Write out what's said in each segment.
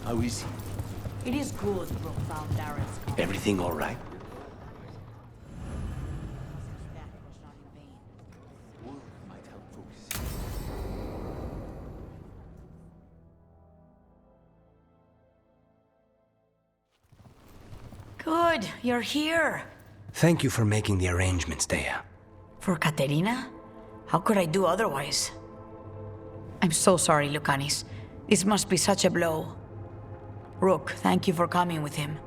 How is he? It is good Brooke found Darren's car. Everything all right? That was not in vain. Work might help focus. Good, you're here. Thank you for making the arrangements, Dea. For Katerina? How could I do otherwise? I'm so sorry, Lucanis. This must be such a blow. Rook, thank you for coming with him.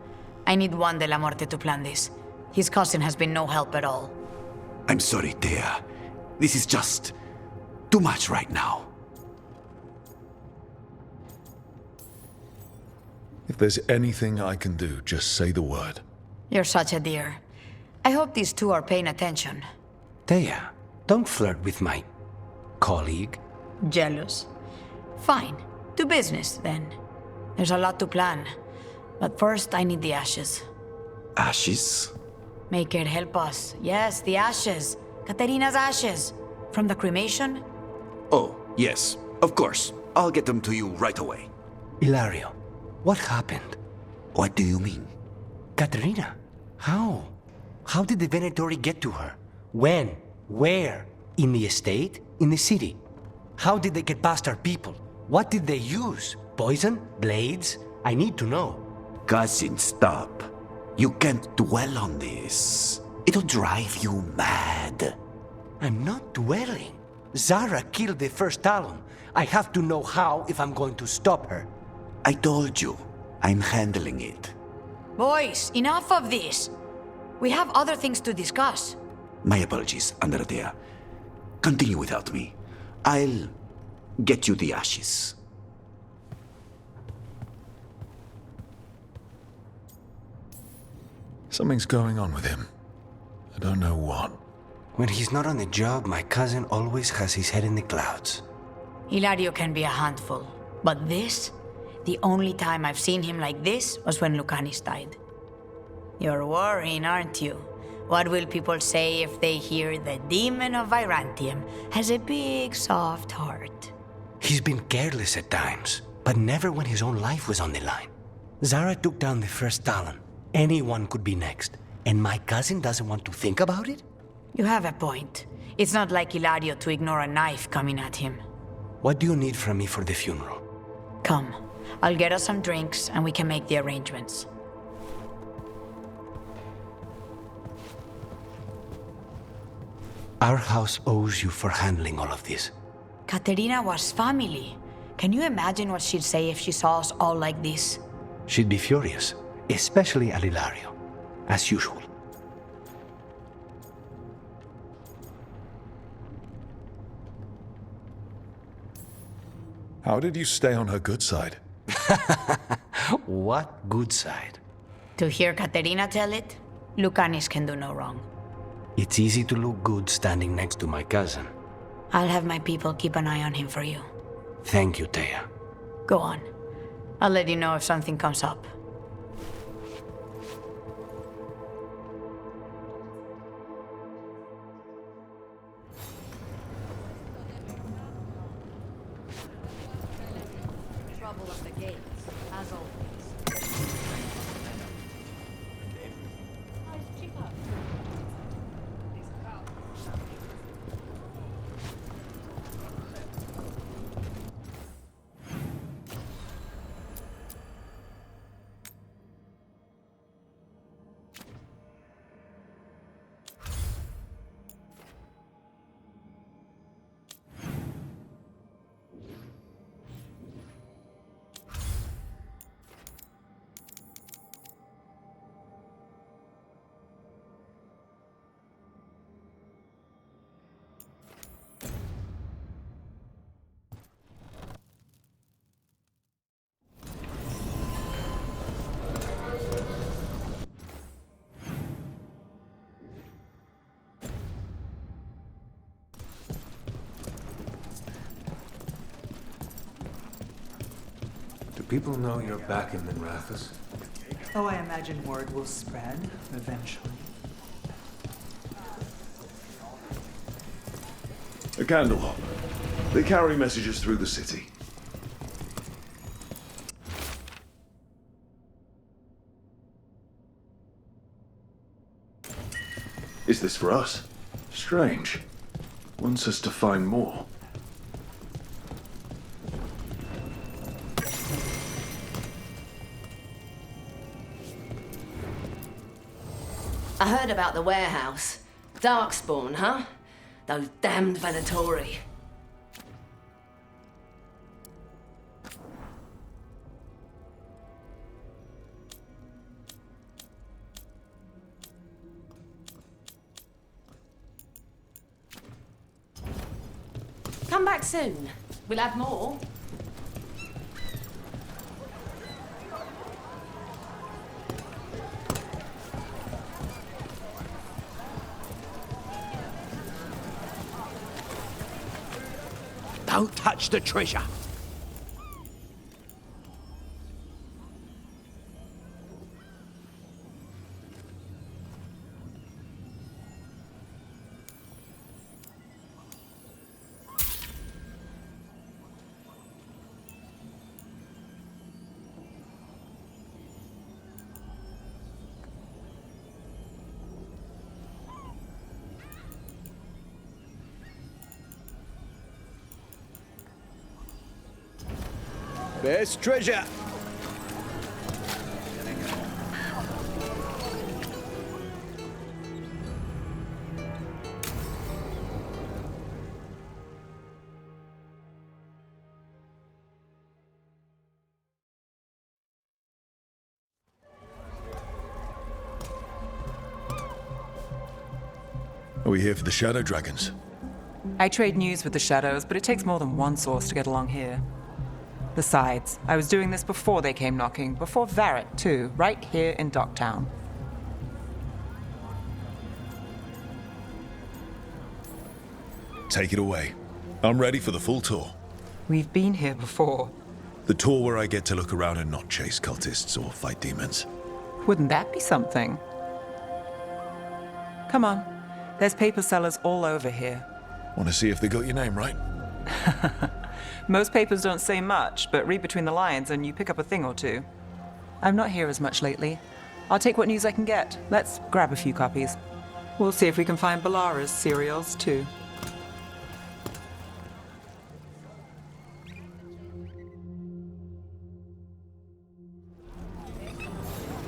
I need Juan de la Muerte to plan this. His cousin has been no help at all. I'm sorry, Dea. This is just too much right now. If there's anything I can do, just say the word. You're such a dear. I hope these two are paying attention. Dea, don't flirt with my colleague. Jealous. Fine. To business, then. There's a lot to plan. But first, I need the ashes. Ashes? Make it help us. Yes, the ashes. Katerina's ashes. From the cremation? Oh, yes, of course. I'll get them to you right away. Ilario, what happened? What do you mean? Katerina, how? How did the Venatori get to her? When? Where? In the estate? In the city? How did they get past our people? What did they use? Poison? Blades? I need to know. Cousin, stop. You can't dwell on this. It'll drive you mad. I'm not dwelling. Zara killed the first Talon. I have to know how if I'm going to stop her. I told you, I'm handling it. Boys, enough of this. We have other things to discuss. My apologies, Andrea. Continue without me. I'll get you the ashes. Something's going on with him. I don't know what. When he's not on the job, my cousin always has his head in the clouds. Hilario can be a handful. But this? The only time I've seen him like this was when Lucanis died. You're worrying, aren't you? What will people say if they hear the demon of Virantium has a big, soft heart? He's been careless at times, but never when his own life was on the line. Zara took down the first Talon. Anyone could be next. And my cousin doesn't want to think about it? You have a point. It's not like Hilario to ignore a knife coming at him. What do you need from me for the funeral? Come. I'll get us some drinks and we can make the arrangements. Our house owes you for handling all of this. Katerina was family. Can you imagine what she'd say if she saw us all like this? She'd be furious, especially at Hilario, as usual. How did you stay on her good side? What good side? To hear Katerina tell it, Lucanis can do no wrong. It's easy to look good standing next to my cousin. I'll have my people keep an eye on him for you. Thank you, Thea. Go on. I'll let you know if something comes up. Trouble at the gates, as always. People know you're back in Minrathous? Oh, I imagine word will spread eventually. A candle hopper. They carry messages through the city. Is this for us? Strange. Wants us to find more. I heard about the warehouse. Darkspawn, huh? Those damned Venatori. Come back soon. We'll have more. Don't touch the treasure. Best treasure. Are we here for the Shadow Dragons? I trade news with the Shadows, but it takes more than one source to get along here. Besides, I was doing this before they came knocking, before Varric, too, right here in Docktown. Take it away. I'm ready for the full tour. We've been here before. The tour where I get to look around and not chase cultists or fight demons. Wouldn't that be something? Come on. There's paper sellers all over here. Want to see if they got your name right? Most papers don't say much, but read between the lines and you pick up a thing or two. I'm not here as much lately. I'll take what news I can get. Let's grab a few copies. We'll see if we can find Balara's cereals, too.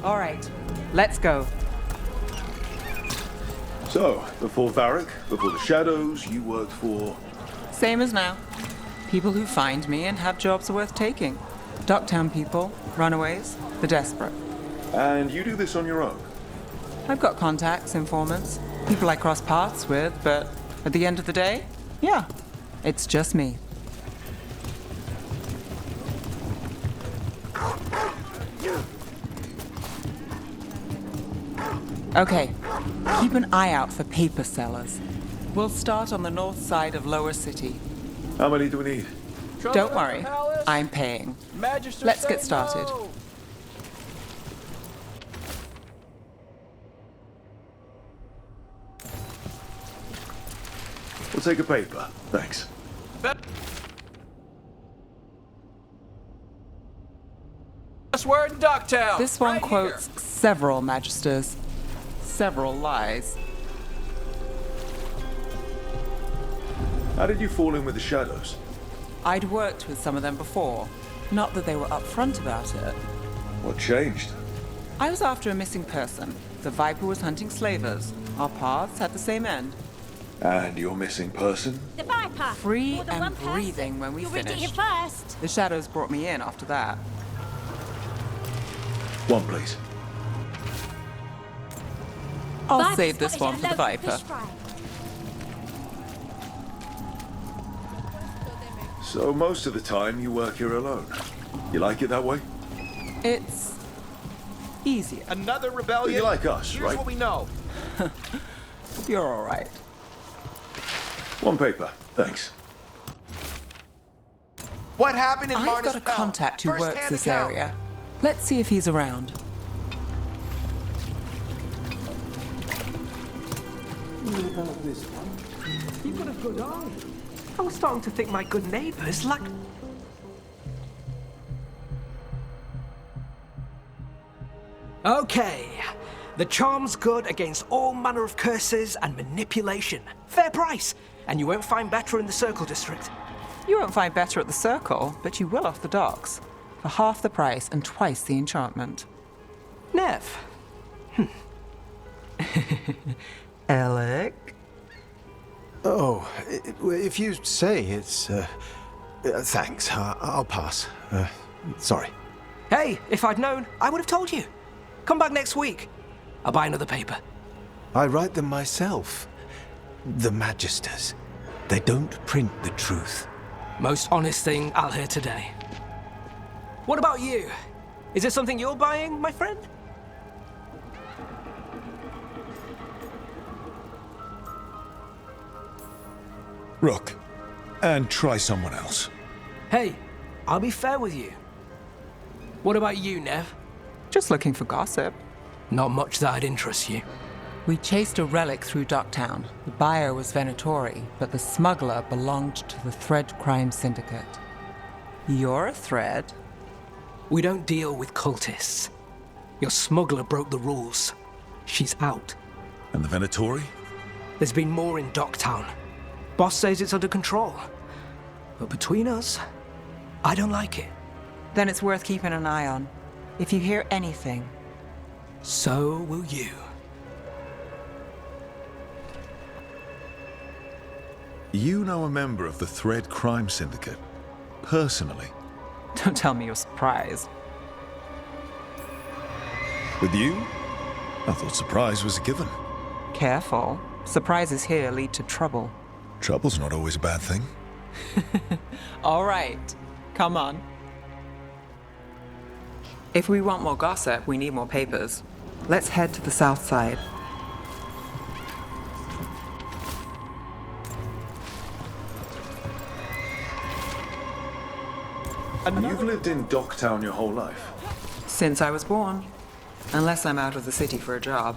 All right, let's go. So, before Varric, before the Shadows, you worked for... Same as now. People who find me and have jobs worth taking. Docktown people, runaways, the desperate. And you do this on your own? I've got contacts, informants, people I cross paths with, but at the end of the day, yeah, it's just me. Okay, keep an eye out for paper sellers. We'll start on the north side of Lower City. How many do we need? Don't worry, I'm paying. Let's get started. We'll take a paper. Thanks. Best word in Docktown. This one right quotes here. several magisters, several lies. How did you fall in with the Shadows? I'd worked with some of them before. Not that they were upfront about it. What changed? I was after a missing person. The Viper was hunting slavers. Our paths had the same end. And your missing person? The Viper! Free More than and one person. breathing when we You'll read it here finished. first. The Shadows brought me in after that. One, please. I'll Viper save this spotted one for at the a local Viper. fish fry. So most of the time you work here alone. You like it that way? It's easier. Another rebellion. You like us, Here's right? what we know. You're all right. One paper. Thanks. What happened in I've got a Martinsville? contact who works First-hand this account. area. Let's see if he's around. You've got a good eye. I was starting to think my good neighbours lack... Okay, The charm's good against all manner of curses and manipulation. Fair price, and you won't find better in the Circle District. You won't find better at the Circle, but you will off the docks. For half the price and twice the enchantment. Nev. Alec? Oh, if you say it's... thanks. I'll pass. Sorry. Hey, if I'd known, I would have told you. Come back next week. I'll buy another paper. I write them myself. The Magisters. They don't print the truth. Most honest thing I'll hear today. What about you? Is it something you're buying, my friend? Rook, and try someone else. Hey, I'll be fair with you. What about you, Nev? Just looking for gossip. Not much that'd interest you. We chased a relic through Docktown. The buyer was Venatori, but the smuggler belonged to the Thread Crime Syndicate. You're a Thread? We don't deal with cultists. Your smuggler broke the rules. She's out. And the Venatori? There's been more in Docktown. Boss says it's under control. But between us, I don't like it. Then it's worth keeping an eye on. If you hear anything. So will you. You know a member of the Thread Crime Syndicate? Personally? Don't tell me you're surprised. With you? I thought surprise was a given. Careful. Surprises here lead to trouble. Trouble's not always a bad thing. All right. Come on. If we want more gossip, we need more papers. Let's head to the south side. You've lived in Docktown your whole life? Since I was born. Unless I'm out of the city for a job.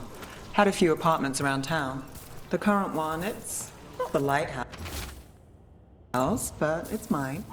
Had a few apartments around town. The current one, it's not the lighthouse, but it's mine.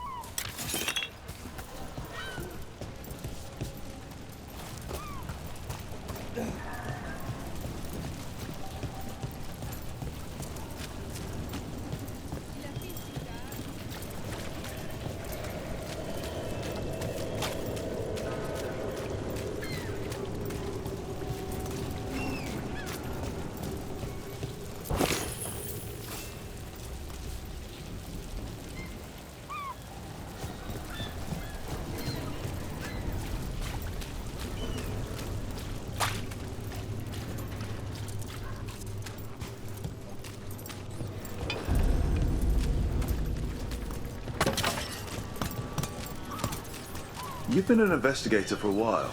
You've been an investigator for a while.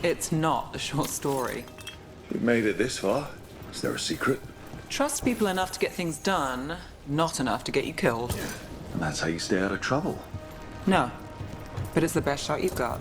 It's not a short story. We've made it this far. Is there a secret? Trust people enough to get things done, not enough to get you killed. And that's how you stay out of trouble. No, but it's the best shot you've got.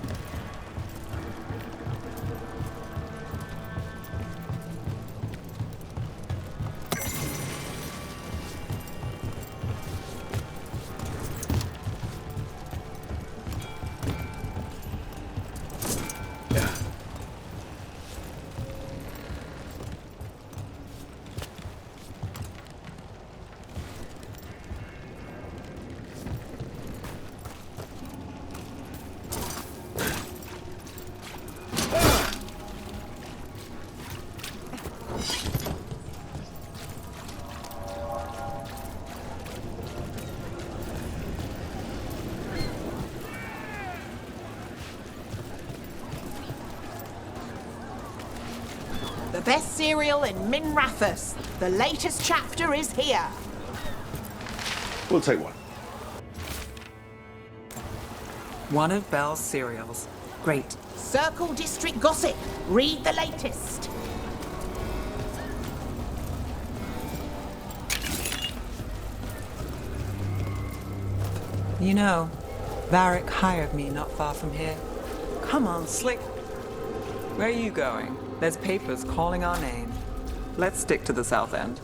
The best cereal in Minrathous. The latest chapter is here. We'll take one. One of Belle's cereals. Great. Circle District Gossip. Read the latest. You know, Varric hired me not far from here. Come on, Slick. Where are you going? There's papers calling our name. Let's stick to the south end.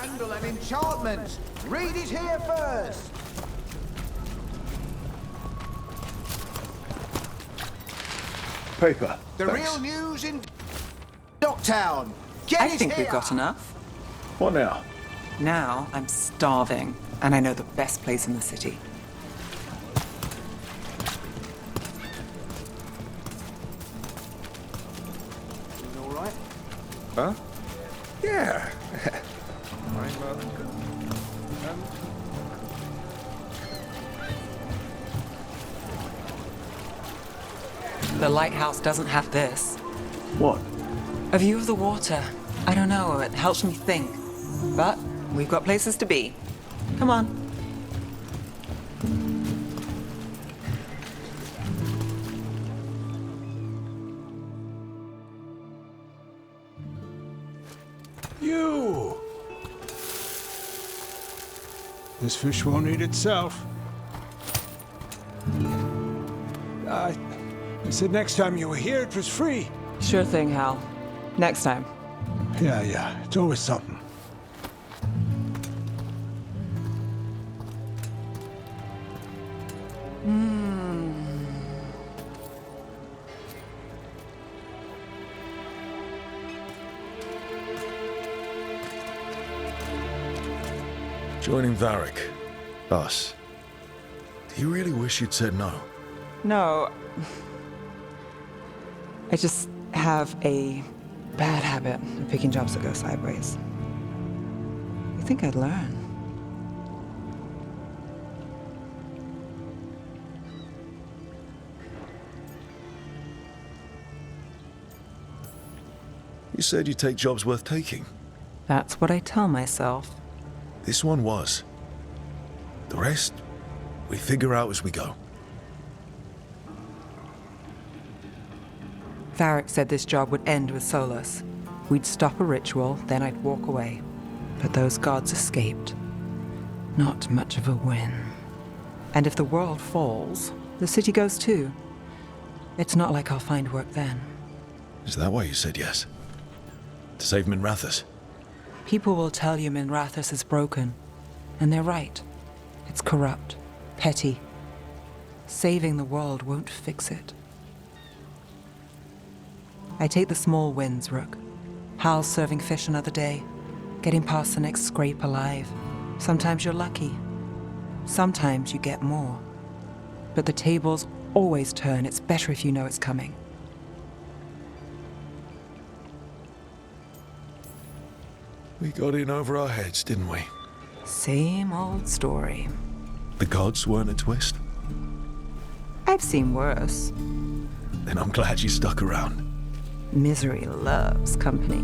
Scandal and enchantment. Read it here first. Paper. The real news in Docktown. Get I it think here. we've got enough. What now? Now I'm starving, and I know the best place in the city. All right. Huh? Yeah. The lighthouse doesn't have this. What? A view of the water. I don't know, it helps me think. But we've got places to be. Come on. You! This fish won't eat itself. I said next time you were here it was free. Sure thing, Hal. Next time. Yeah, it's always something. Joining Varric. Us. Do you really wish you'd said no? No. I just have a bad habit of picking jobs that go sideways. You think I'd learn? You said you'd take jobs worth taking. That's what I tell myself. This one was. The rest, we figure out as we go. Varric said this job would end with Solus. We'd stop a ritual, then I'd walk away. But those gods escaped. Not much of a win. And if the world falls, the city goes too. It's not like I'll find work then. Is that why you said yes? To save Minrathous? People will tell you Minrathous is broken. And they're right. It's corrupt, petty. Saving the world won't fix it. I take the small wins, Rook. Hal's serving fish another day, getting past the next scrape alive. Sometimes you're lucky. Sometimes you get more. But the tables always turn. It's better if you know it's coming. We got in over our heads, didn't we? Same old story. The gods weren't a twist? I've seen worse. Then I'm glad you stuck around. Misery loves company.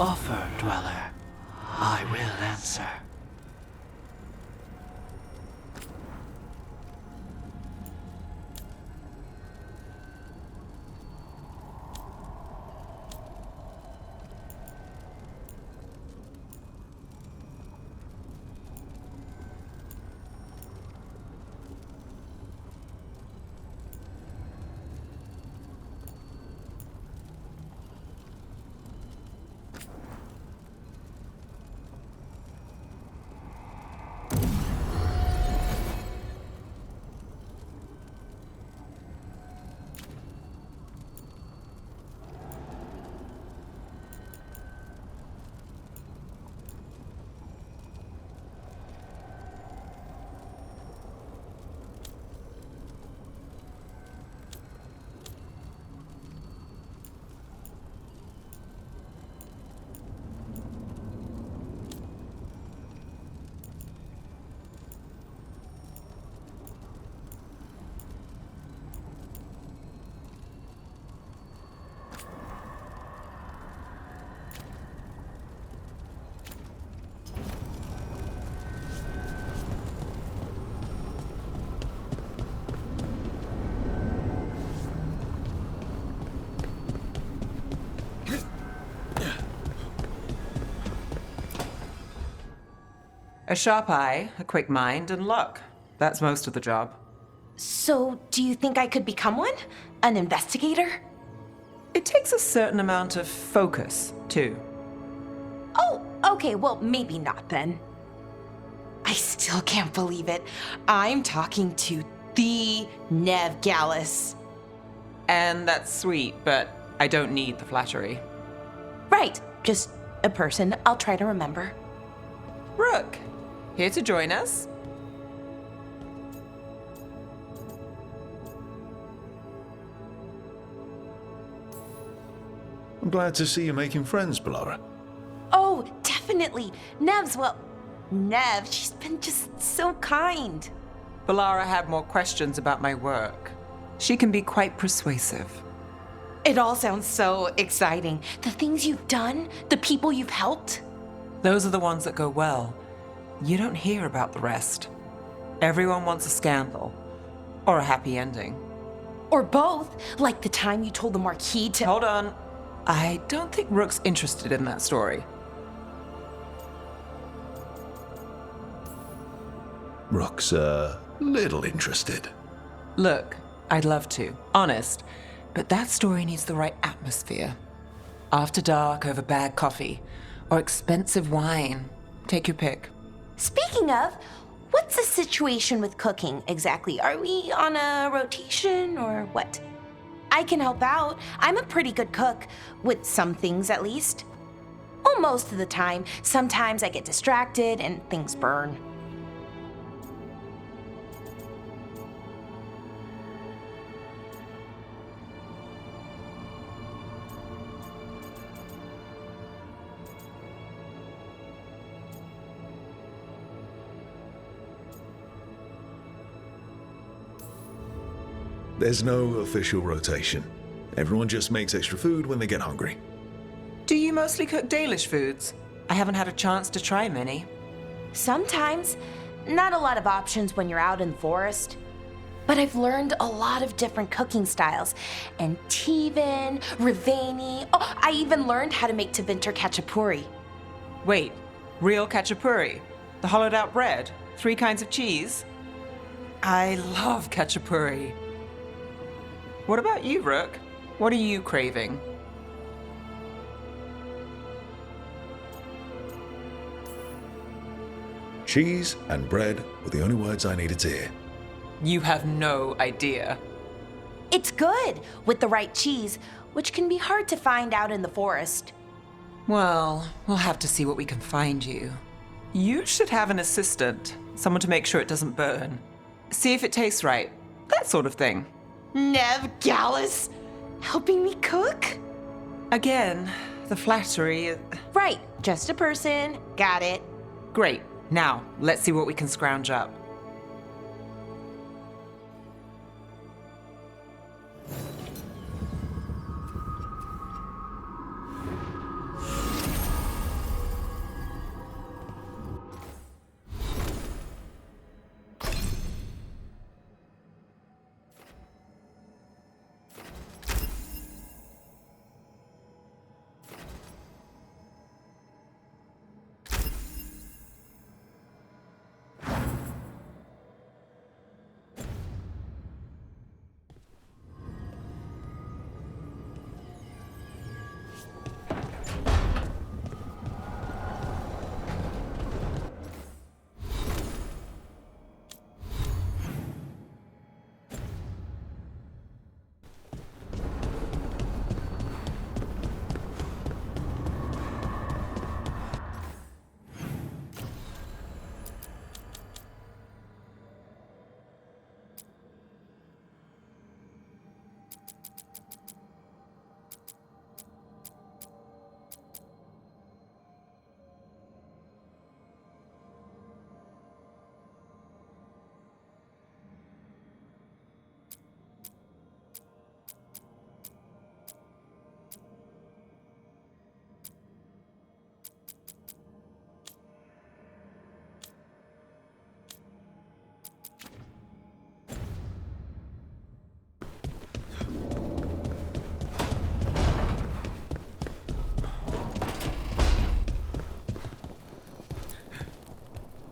offer, Dweller, I will answer. A sharp eye, a quick mind, and luck. That's most of the job. So, do you think I could become one? An investigator? It takes a certain amount of focus, too. Oh, okay, well, maybe not then. I still can't believe it. I'm talking to the Nev Gallus. And that's sweet, but I don't need the flattery. Right, just a person I'll try to remember. Rook, here to join us? I'm glad to see you making friends, Bellara. Oh, definitely. Nev, she's been just so kind. Bellara had more questions about my work. She can be quite persuasive. It all sounds so exciting. The things you've done, the people you've helped. Those are the ones that go well. You don't hear about the rest. Everyone wants a scandal. Or a happy ending. Or both, like the time you told the Marquis to— Hold on. I don't think Rook's interested in that story. Rook's a little interested. Look, I'd love to, honest, but that story needs the right atmosphere. After dark over bad coffee, or expensive wine. Take your pick. Speaking of, what's the situation with cooking exactly? Are we on a rotation or what? I can help out. I'm a pretty good cook, with some things at least. Well, most of the time. Sometimes I get distracted and things burn. There's no official rotation. Everyone just makes extra food when they get hungry. Do you mostly cook Dalish foods? I haven't had a chance to try many. Sometimes. Not a lot of options when you're out in the forest. But I've learned a lot of different cooking styles. And Tivin, Rivani. Oh, I even learned how to make Tevinter Khachapuri. Wait, real khachapuri? The hollowed out bread? 3 kinds of cheese? I love khachapuri. What about you, Rook? What are you craving? Cheese and bread were the only words I needed to hear. You have no idea. It's good with the right cheese, which can be hard to find out in the forest. Well, we'll have to see what we can find you. You should have an assistant, someone to make sure it doesn't burn. See if it tastes right, that sort of thing. Nev Gallus, helping me cook? Again, the flattery. Right, just a person, got it. Great, now let's see what we can scrounge up.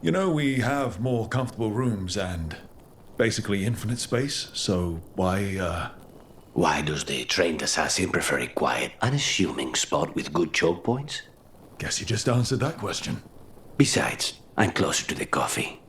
You know, we have more comfortable rooms and basically infinite space, so why, Why does the trained assassin prefer a quiet, unassuming spot with good choke points? Guess you just answered that question. Besides, I'm closer to the coffee.